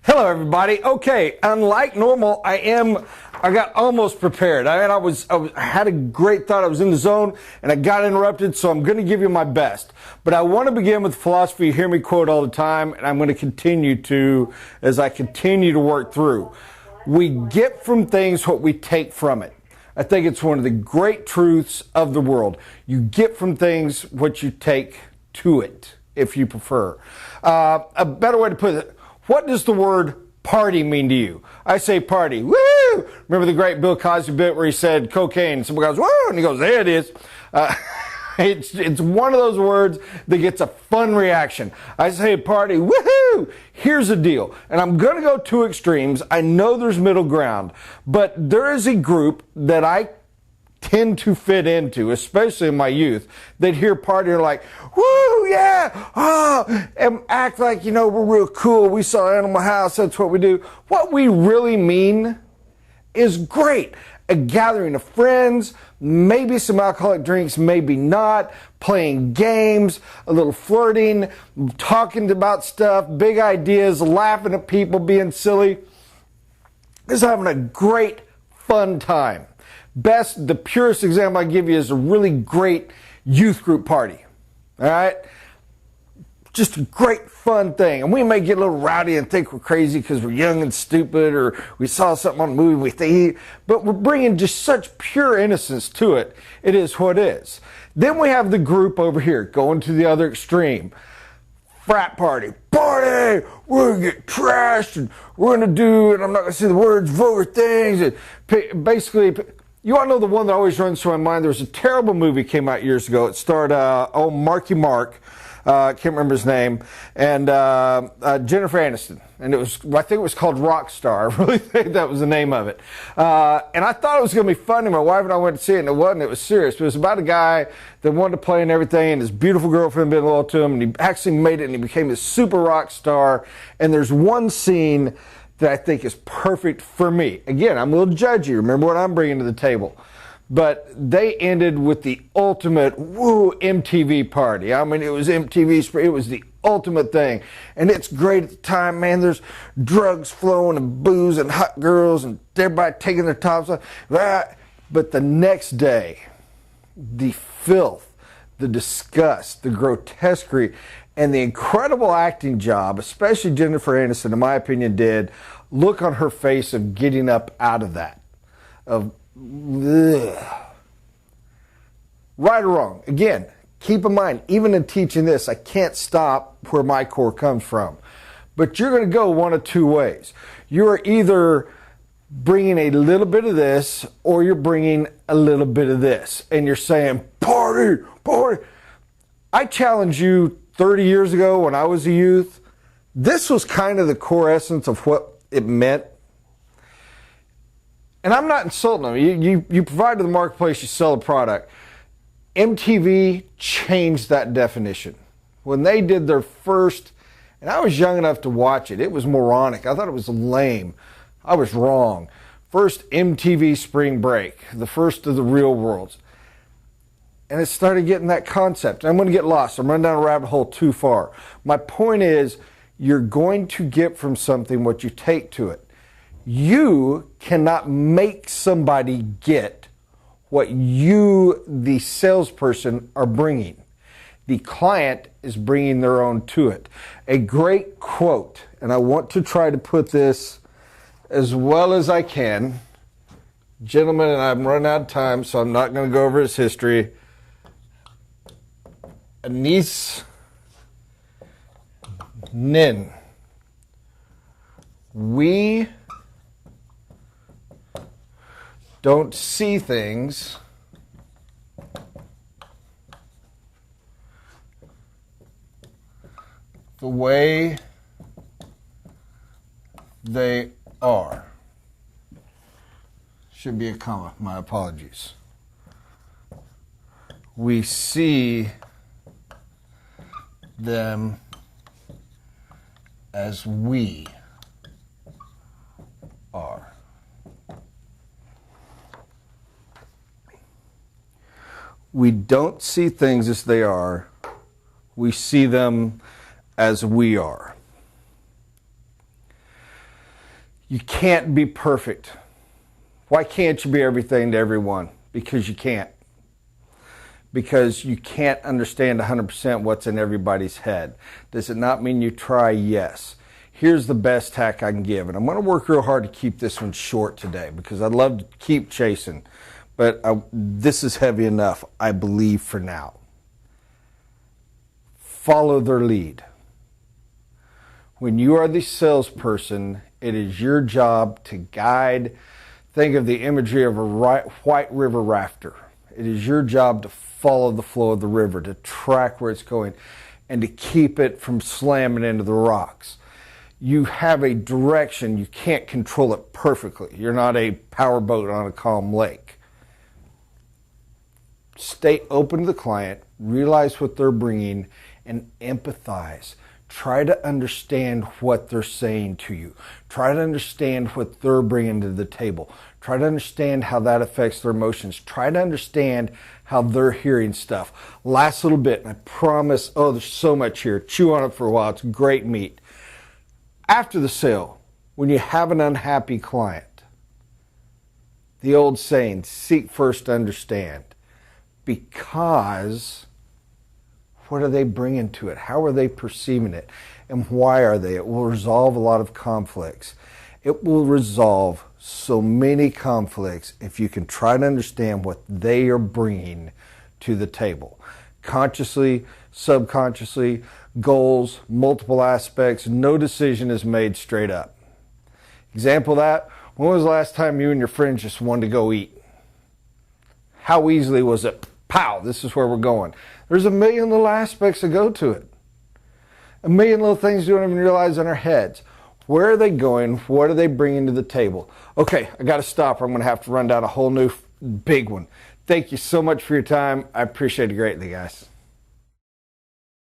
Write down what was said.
Hello, everybody. Okay, unlike normal, I got almost prepared. I had a great thought. I was in the zone, and I got interrupted, so I'm going to give you my best. But I want to begin with the philosophy you hear me quote all the time, and I'm going to continue to as I continue to work through. We get from things what we take from it. I think it's one of the great truths of the world. You get from things what you take to it, if you prefer. A better way to put it, what does the word party mean to you? I say party. Woo! Remember the great Bill Cosby bit where he said cocaine, and somebody goes, woo! And he goes, there it is. It's one of those words that gets a fun reaction. I say party, woohoo! Here's the deal. And I'm going to go two extremes. I know there's middle ground, but there is a group that I tend to fit into, especially in my youth, that hear party and are like, woo, yeah, oh, and act like, we're real cool. We saw Animal House. That's what we do. What we really mean is great. A gathering of friends, maybe some alcoholic drinks, maybe not, playing games, a little flirting, talking about stuff, big ideas, laughing at people, being silly. Just having a great, fun time. The purest example I give you is a really great youth group party. All right? Just a great fun thing. And we may get a little rowdy and think we're crazy because we're young and stupid, or we saw something on a movie we think, but we're bringing just such pure innocence to it. It is what it is. Then we have the group over here going to the other extreme. Frat party. Party! We're going to get trashed, and we're going to do, and I'm not going to say the words, vulgar things. And basically, you want to know the one that always runs through my mind? There was a terrible movie came out years ago. It starred Marky Mark. I can't remember his name, and Jennifer Aniston, and I think it was called Rockstar. I really think that was the name of it. And I thought it was going to be funny. My wife and I went to see it, and it wasn't. It was serious. It was about a guy that wanted to play and everything, and his beautiful girlfriend been loyal to him, and he actually made it, and he became a super rock star. And there's one scene that I think is perfect for me. Again, I'm a little judgy. Remember what I'm bringing to the table. But they ended with the ultimate MTV party. I mean, it was MTV, it was the ultimate thing. And it's great at the time, man. There's drugs flowing and booze and hot girls and everybody taking their tops off. But the next day, the filth, the disgust, the grotesquerie, and the incredible acting job, especially Jennifer Aniston, in my opinion, did, look on her face of getting up out of that. Right or wrong. Again, keep in mind, even in teaching this, I can't stop where my core comes from. But you're going to go one of two ways. You're either bringing a little bit of this, or you're bringing a little bit of this. And you're saying, party, party. I challenge you 30 years ago when I was a youth, this was kind of the core essence of what it meant. And I'm not insulting them. You provide to the marketplace, you sell a product. MTV changed that definition. When they did their first, and I was young enough to watch it, it was moronic. I thought it was lame. I was wrong. First MTV Spring Break, the first of the Real Worlds. And it started getting that concept. I'm going to get lost. I'm running down a rabbit hole too far. My point is, you're going to get from something what you take to it. You cannot make somebody get what you, the salesperson, are bringing. The client is bringing their own to it. A great quote, and I want to try to put this as well as I can. Gentlemen, and I'm running out of time, so I'm not going to go over his history. Anise Nin. We don't see things the way they are. Should be a comma, my apologies. We see them as we are. We don't see things as they are. We see them as we are. You can't be perfect. Why can't you be everything to everyone? Because you can't. Because you can't understand 100% what's in everybody's head. Does it not mean you try? Yes. Here's the best hack I can give. And I'm going to work real hard to keep this one short today because I'd love to keep chasing. But this is heavy enough, I believe, for now. Follow their lead. When you are the salesperson, it is your job to guide. Think of the imagery of a white river rafter. It is your job to follow the flow of the river, to track where it's going, and to keep it from slamming into the rocks. You have a direction. You can't control it perfectly. You're not a powerboat on a calm lake. Stay open to the client, realize what they're bringing, and empathize. Try to understand what they're saying to you. Try to understand what they're bringing to the table. Try to understand how that affects their emotions. Try to understand how they're hearing stuff. Last little bit, and I promise, there's so much here. Chew on it for a while. It's great meat. After the sale, when you have an unhappy client, the old saying, seek first to understand. Because what are they bringing to it? How are they perceiving it? And why are they? It will resolve a lot of conflicts. It will resolve so many conflicts if you can try to understand what they are bringing to the table. Consciously, subconsciously, goals, multiple aspects, no decision is made straight up. Example of that, when was the last time you and your friends just wanted to go eat? How easily was it? Pow, this is where we're going. There's a million little aspects that go to it. A million little things we don't even realize in our heads. Where are they going? What are they bringing to the table? Okay, I got to stop or I'm going to have to run down a whole new big one. Thank you so much for your time. I appreciate it greatly, guys.